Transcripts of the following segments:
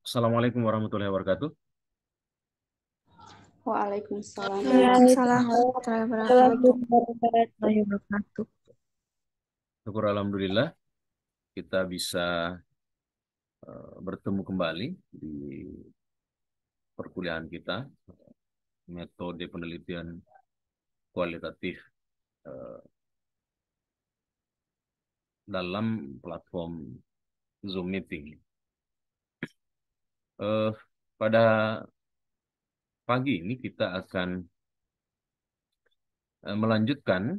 Assalamualaikum warahmatullahi wabarakatuh. Waalaikumsalam Waalaikumsalam warahmatullahi warahmatullahi wabarakatuh. wabarakatuh. Wabarakatuh. Syukur alhamdulillah kita bisa bertemu kembali di perkuliahan kita metode penelitian kualitatif eh, dalam platform Zoom meeting. Eh, Pada pagi ini kita akan melanjutkan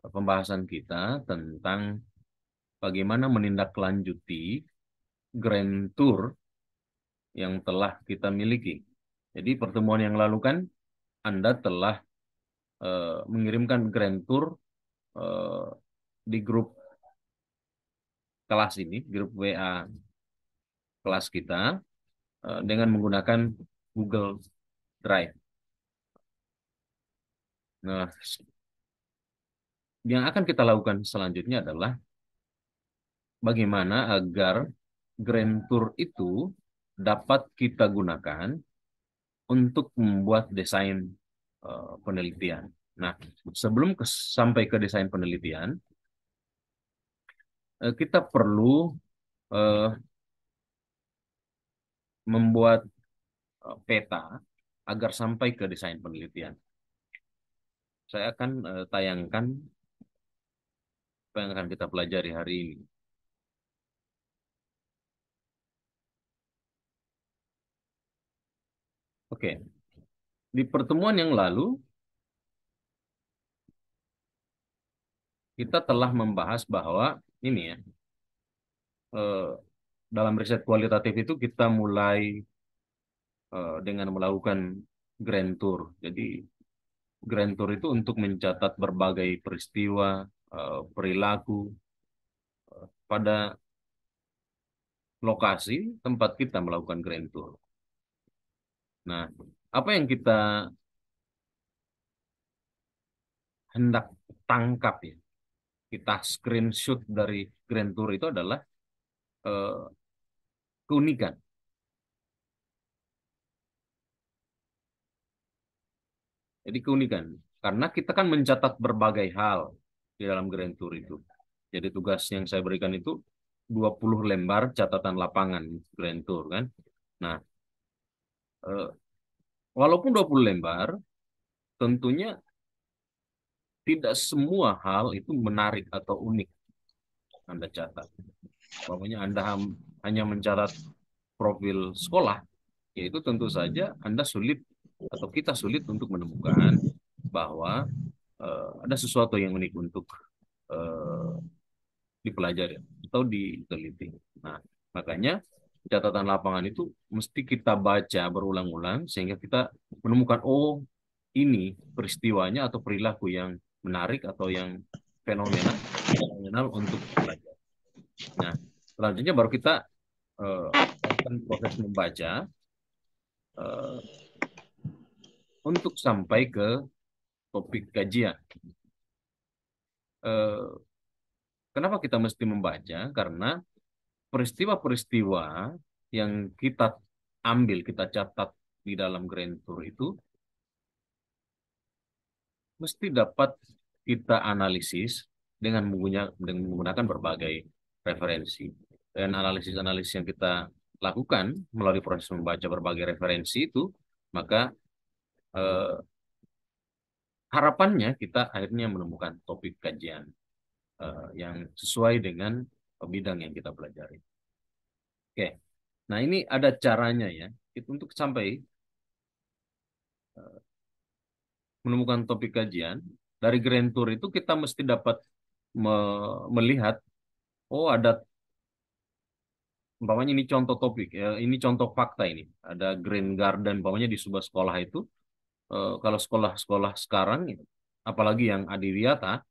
pembahasan kita tentang bagaimana menindaklanjuti Grand Tour yang telah kita miliki. Jadi pertemuan yang lalu kan Anda telah mengirimkan Grand Tour eh, di grup kelas ini, grup WA kelas kita dengan menggunakan Google Drive. Nah, yang akan kita lakukan selanjutnya adalah bagaimana agar Grand Tour itu dapat kita gunakan untuk membuat desain penelitian. Nah, sebelum sampai ke desain penelitian, kita perlu eh, membuat peta agar sampai ke desain penelitian. Saya akan tayangkan apa yang akan kita pelajari hari ini. Oke, di pertemuan yang lalu kita telah membahas bahwa ini ya, eh, dalam riset kualitatif itu kita mulai dengan melakukan Grand Tour. Jadi Grand Tour itu untuk mencatat berbagai peristiwa, perilaku pada lokasi tempat kita melakukan Grand Tour. Nah, apa yang kita hendak tangkap ya, kita screenshot dari Grand Tour itu adalah eh, keunikan. Jadi keunikan. Karena kita kan mencatat berbagai hal di dalam Grand Tour itu. Jadi tugas yang saya berikan itu 20 lembar catatan lapangan Grand Tour kan. Nah, eh, walaupun 20 lembar, tentunya tidak semua hal itu menarik atau unik Anda catat. Pokoknya Anda hanya mencatat profil sekolah, yaitu tentu saja Anda sulit atau kita sulit untuk menemukan bahwa ada sesuatu yang unik untuk eh, dipelajari atau diteliti. Nah, makanya catatan lapangan itu mesti kita baca berulang-ulang sehingga kita menemukan, oh, ini peristiwanya atau perilaku yang menarik atau yang fenomenal untuk dipelajari. Nah, selanjutnya baru kita lakukan proses membaca eh, untuk sampai ke topik kajian. Eh, Kenapa kita mesti membaca? Karena peristiwa-peristiwa yang kita ambil, kita catat di dalam Grand Tour itu mesti dapat kita analisis dengan menggunakan berbagai referensi. Dan analisis-analisis yang kita lakukan melalui proses membaca berbagai referensi itu, maka eh, harapannya kita akhirnya menemukan topik kajian yang sesuai dengan bidang yang kita pelajari. Oke, nah ini ada caranya ya. Itu untuk sampai menemukan topik kajian dari Grand Tour itu kita mesti dapat melihat, oh ada, umpamanya ini contoh topik ya, ini contoh fakta ini. Ada Green Garden, umpamanya di sebuah sekolah itu, kalau sekolah-sekolah sekarang, apalagi yang adiwiyata,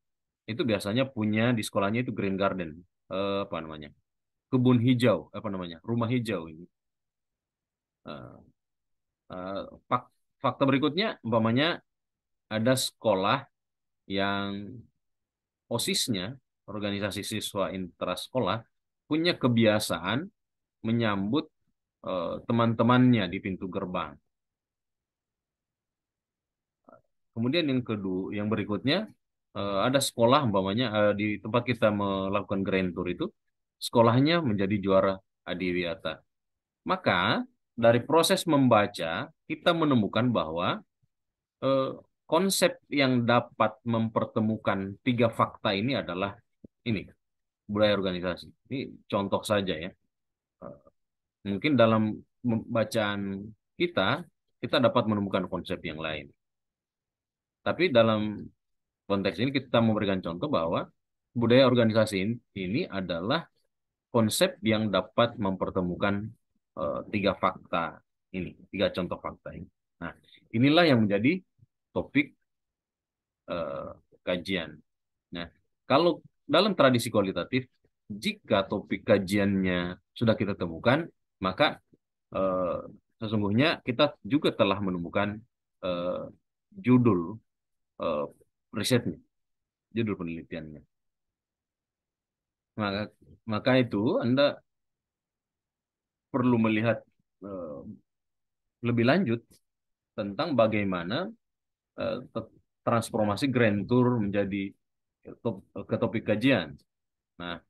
itu biasanya punya di sekolahnya itu Green Garden, apa namanya, kebun hijau, apa namanya, rumah hijau ini. Eh, eh, Fakta berikutnya, umpamanya ada sekolah yang OSIS-nya, organisasi siswa intrasekolah, punya kebiasaan menyambut teman-temannya di pintu gerbang. Kemudian yang kedua, yang berikutnya ada sekolah umpamanya di tempat kita melakukan grand tour itu sekolahnya menjadi juara adiwiyata. Maka dari proses membaca kita menemukan bahwa eh, konsep yang dapat mempertemukan tiga fakta ini adalah ini budaya organisasi. Ini contoh saja ya. Eh, Mungkin dalam bacaan kita kita dapat menemukan konsep yang lain. Tapi dalam konteks ini kita memberikan contoh bahwa budaya organisasi ini adalah konsep yang dapat mempertemukan tiga fakta ini, tiga contoh fakta ini. Nah, inilah yang menjadi topik eh, kajian. Nah, kalau dalam tradisi kualitatif, jika topik kajiannya sudah kita temukan, maka eh, sesungguhnya kita juga telah menemukan eh, judul eh, risetnya, judul penelitiannya. Maka, maka itu Anda perlu melihat eh, lebih lanjut tentang bagaimana transformasi Grand Tour menjadi ke topik kajian. Nah,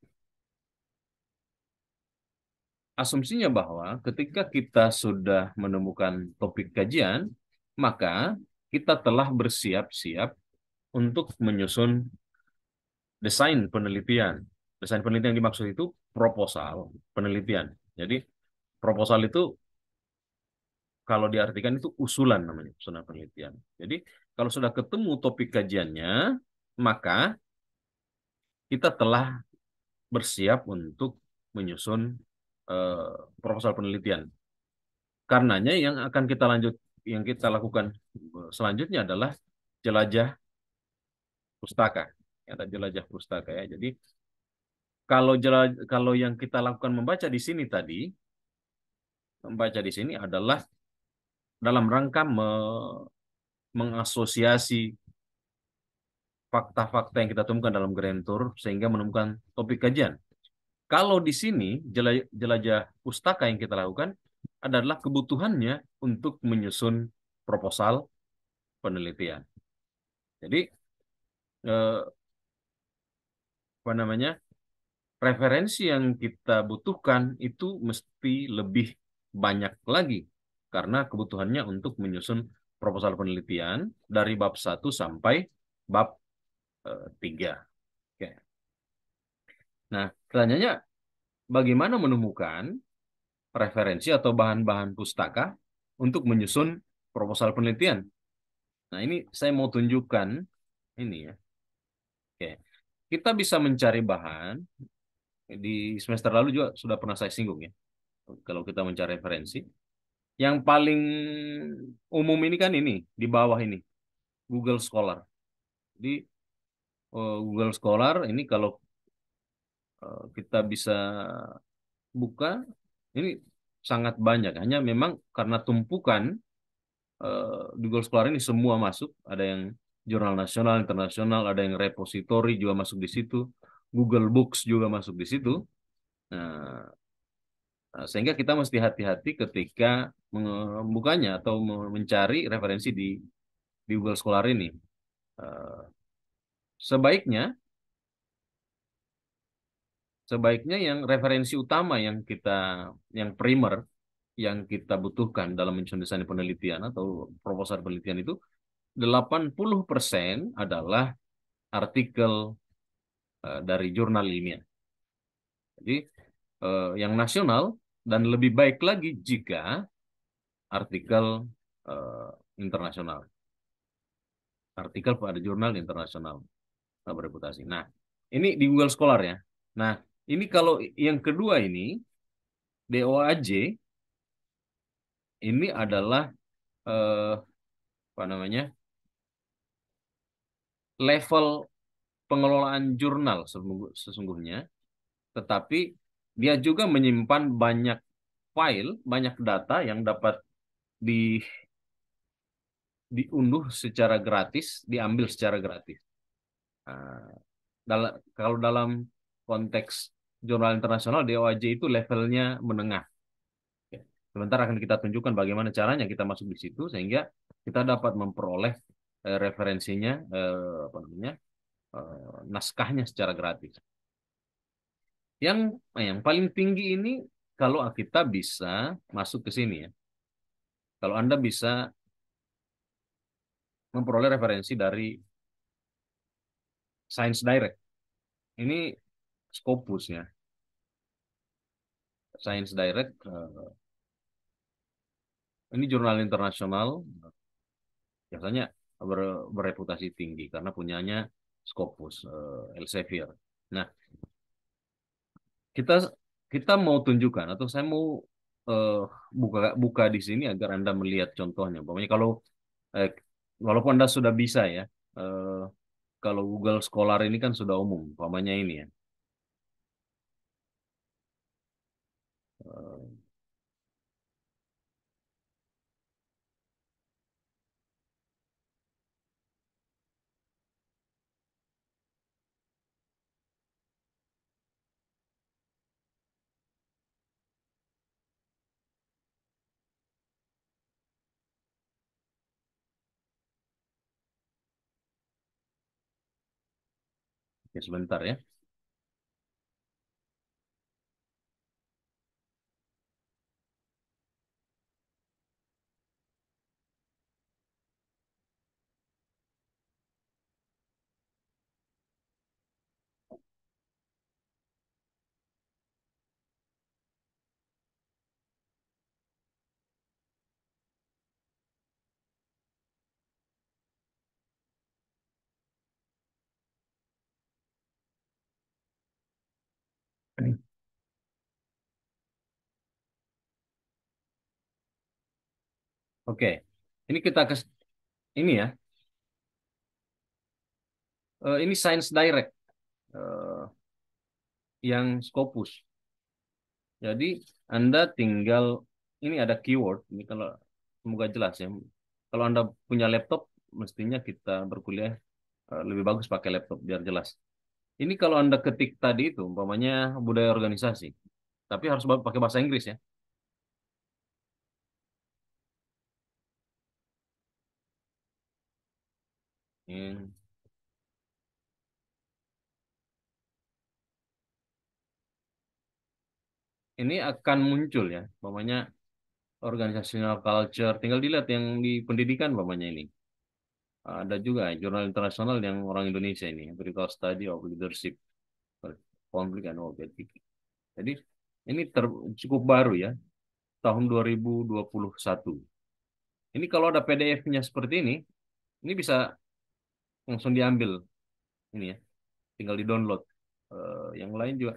asumsinya bahwa ketika kita sudah menemukan topik kajian, maka kita telah bersiap-siap untuk menyusun desain penelitian. Desain penelitian yang dimaksud itu proposal penelitian. Jadi proposal itu kalau diartikan itu usulan namanya, usulan penelitian. Jadi kalau sudah ketemu topik kajiannya, maka kita telah bersiap untuk menyusun eh, proposal penelitian. Karenanya yang kita lakukan selanjutnya adalah jelajah pustaka. Ada jelajah pustaka ya. Jadi kalau yang kita lakukan membaca di sini tadi, membaca di sini adalah dalam rangka mengasosiasi fakta-fakta yang kita temukan dalam Grand Tour sehingga menemukan topik kajian. Kalau di sini jelajah pustaka yang kita lakukan adalah kebutuhannya untuk menyusun proposal penelitian. Jadi eh, apa namanya referensi yang kita butuhkan itu mesti lebih banyak lagi karena kebutuhannya untuk menyusun proposal penelitian dari bab 1 sampai bab 3. Oke. Nah, pertanyaannya bagaimana menemukan referensi atau bahan-bahan pustaka untuk menyusun proposal penelitian? Nah, ini saya mau tunjukkan ini ya. Oke. Kita bisa mencari bahan di semester lalu juga sudah pernah saya singgung ya. Kalau kita mencari referensi, yang paling umum ini kan ini di bawah ini Google Scholar. Jadi Google Scholar ini kalau kita bisa buka ini sangat banyak. Hanya memang karena tumpukan Google Scholar ini semua masuk. Ada yang jurnal nasional, internasional, ada yang repository juga masuk di situ. Google Books juga masuk di situ. Nah, sehingga kita mesti hati-hati ketika membukanya atau mencari referensi di Google Scholar ini. Eh, Sebaiknya, sebaiknya yang referensi utama yang primer, yang kita butuhkan dalam menyusun desain penelitian atau proposal penelitian itu 80% adalah artikel dari jurnal ilmiah. Jadi yang nasional dan lebih baik lagi jika artikel eh, internasional, artikel pada jurnal internasional bereputasi. Nah, ini di Google Scholar ya. Nah, ini kalau yang kedua ini DOAJ ini adalah eh, apa namanya level pengelolaan jurnal sesungguhnya, tetapi dia juga menyimpan banyak file, banyak data yang dapat di, diunduh secara gratis, diambil secara gratis. Nah, kalau dalam konteks jurnal internasional DOAJ itu levelnya menengah. Sebentar akan kita tunjukkan bagaimana caranya kita masuk di situ sehingga kita dapat memperoleh referensinya, apa namanya, naskahnya secara gratis. Yang paling tinggi ini kalau kita bisa masuk ke sini ya. Kalau Anda bisa memperoleh referensi dari Science Direct. Ini Scopus ya. Science Direct, ini jurnal internasional, biasanya bereputasi tinggi karena punyanya Scopus, Elsevier. Nah, kita kita mau tunjukkan atau saya mau eh, buka buka di sini agar Anda melihat contohnya. Pokoknya kalau eh, walaupun Anda sudah bisa ya, eh, kalau Google Scholar ini kan sudah umum, umpamanya ini ya. Eh, ya sebentar ya. Oke, ini kita ke ini ya. Ini Science Direct, eh, yang Scopus. Jadi Anda tinggal, ini ada keyword, ini kalau semoga jelas ya. Kalau Anda punya laptop, mestinya kita berkuliah lebih bagus pakai laptop biar jelas. Ini kalau Anda ketik tadi itu, umpamanya budaya organisasi, tapi harus pakai bahasa Inggris ya. Hmm. Ini akan muncul ya, umpamanya organizational culture. Tinggal dilihat yang di pendidikan, umpamanya ini. Ada juga jurnal internasional yang orang Indonesia ini, Critical Study of Leadership, Conflict and Work Ethic. Jadi ini cukup baru ya, tahun 2021. Ini kalau ada PDF-nya seperti ini bisa langsung diambil ini ya, tinggal di-download. Yang lain juga,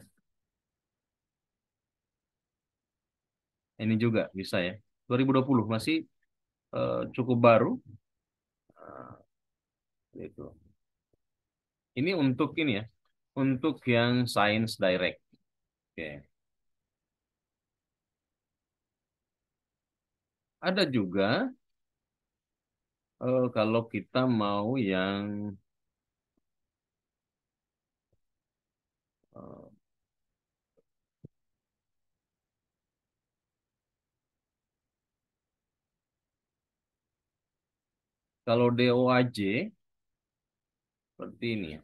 ini juga bisa ya. 2020 masih cukup baru. Eh, itu. Ini untuk ini ya, untuk yang Science Direct. Oke. Ada juga kalau kita mau yang eh, kalau DOAJ seperti ini ya.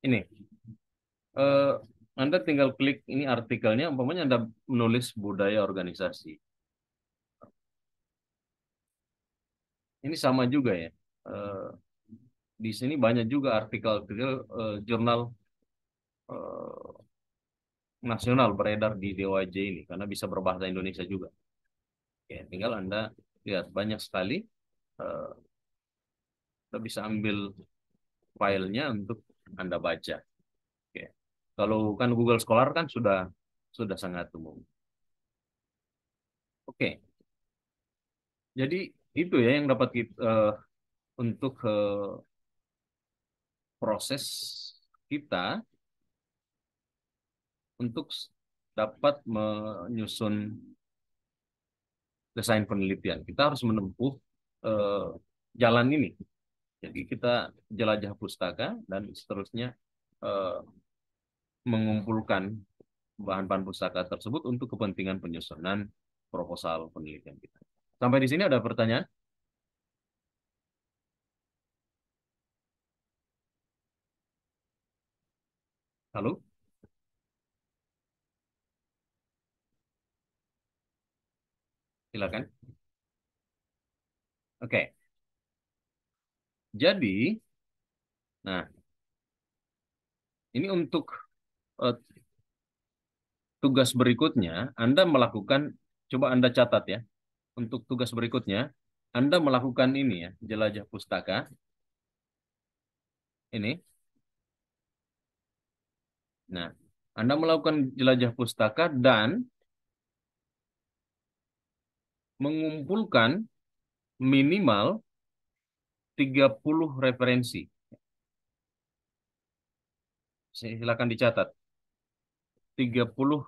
Ini eh, Anda tinggal klik ini artikelnya, umpamanya Anda menulis budaya organisasi. Ini sama juga ya. Eh, di sini banyak juga artikel-artikel jurnal eh, nasional beredar di DOAJ ini karena bisa berbahasa Indonesia juga. Oke, tinggal Anda lihat banyak sekali. eh, Kita bisa ambil filenya untuk Anda baca. Oke. Kalau kan Google Scholar kan sudah sangat umum. Oke, jadi itu ya yang dapat kita untuk proses kita untuk dapat menyusun desain penelitian. Kita harus menempuh eh, jalan ini. Jadi kita jelajah pustaka dan seterusnya eh, mengumpulkan. bahan pustaka tersebut untuk kepentingan penyusunan proposal penelitian kita. Sampai di sini ada pertanyaan? Halo? Silakan. Oke. Jadi, nah, ini untuk eh, tugas berikutnya, Anda melakukan, coba Anda catat ya, untuk tugas berikutnya, Anda melakukan ini ya, jelajah pustaka, ini. Nah, Anda melakukan jelajah pustaka dan mengumpulkan minimal 30 referensi. Silakan dicatat. 30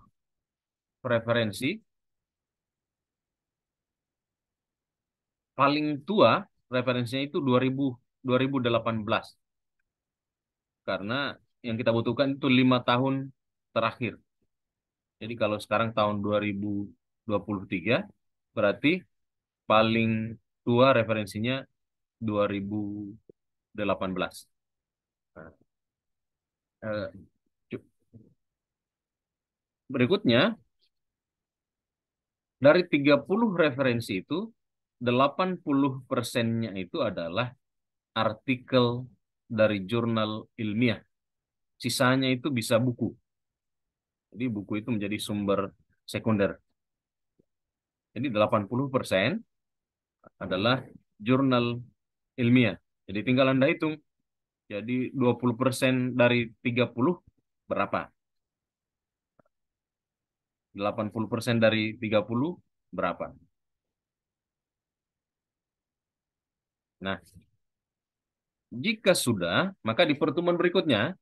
referensi. Paling tua referensinya itu 2018. Karena yang kita butuhkan itu 5 tahun terakhir. Jadi kalau sekarang tahun 2023, berarti paling tua referensinya 2018. Nah, eh, berikutnya, dari 30 referensi itu, 80%-nya itu adalah artikel dari jurnal ilmiah. Sisanya itu bisa buku. Jadi buku itu menjadi sumber sekunder. Jadi 80% adalah jurnal ilmiah. Jadi tinggal Anda hitung. Jadi 20% dari 30 berapa? 80% dari 30 berapa? Nah, jika sudah, maka di pertemuan berikutnya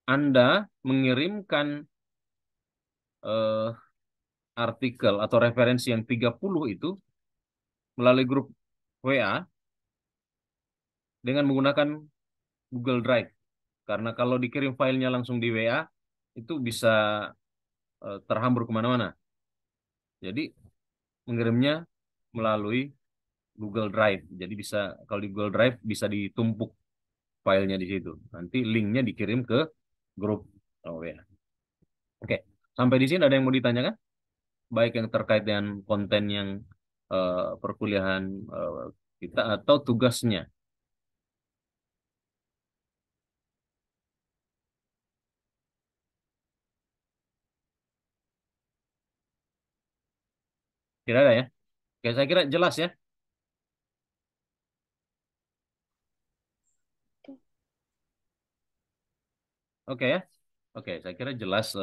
Anda mengirimkan eh, artikel atau referensi yang 30 itu melalui grup WA dengan menggunakan Google Drive. Karena kalau dikirim filenya langsung di WA, itu bisa terhambur kemana-mana. Jadi mengirimnya melalui Google Drive. Jadi bisa, kalau di Google Drive bisa ditumpuk filenya di situ. Nanti linknya dikirim ke grup WA. Oke, sampai di sini ada yang mau ditanyakan? Baik yang terkait dengan konten yang perkuliahan kita atau tugasnya. Tidak ada ya? Oke, saya kira jelas ya. Oke ya. Oke, saya kira jelas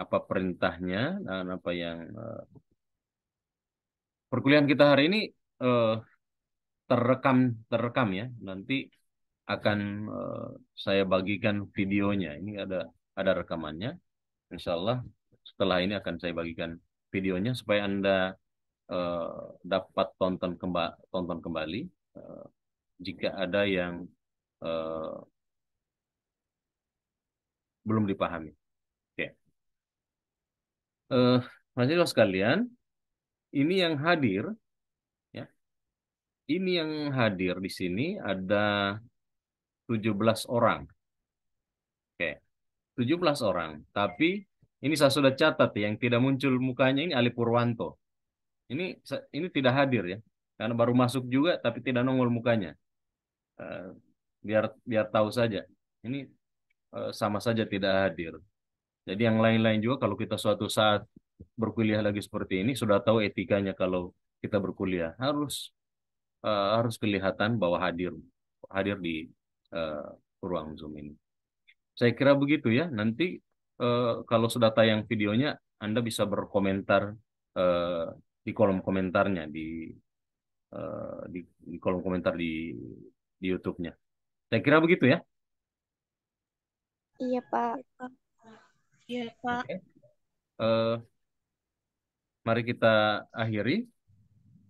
apa perintahnya dan apa yang perkuliahan kita hari ini eh, terekam terekam ya. Nanti akan eh, saya bagikan videonya. Ini ada rekamannya. Insya Allah setelah ini akan saya bagikan videonya supaya Anda eh, dapat tonton kembali eh, jika ada yang eh, belum dipahami. Oke. Eh, Mahasiswa sekalian, ini yang hadir ya. Ini yang hadir di sini ada 17 orang. Oke, 17 orang. Tapi ini saya sudah catat ya, yang tidak muncul mukanya ini Ali Purwanto. Ini tidak hadir ya. Karena baru masuk juga tapi tidak nongol mukanya. Eh, biar biar tahu saja. Ini sama saja tidak hadir. Jadi yang lain-lain juga kalau kita suatu saat berkuliah lagi seperti ini sudah tahu etikanya kalau kita berkuliah harus kelihatan bahwa hadir hadir di eh, ruang Zoom ini. Saya kira begitu ya. Nanti kalau sudah tayang videonya, Anda bisa berkomentar eh, di kolom komentarnya di kolom komentar di YouTube-nya. Saya kira begitu ya. Iya, Pak. Iya, Pak. Oke. Eh, Mari kita akhiri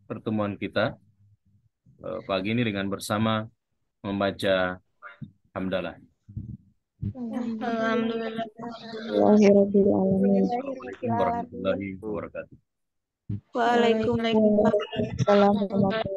pertemuan kita pagi ini dengan bersama membaca hamdalah. Alhamdulillah. Alhamdulillahirrahmanirrahim. Assalamualaikum warahmatullahi wabarakatuh. Waalaikumsalam. Waalaikumsalam. Waalaikumsalam warahmatullahi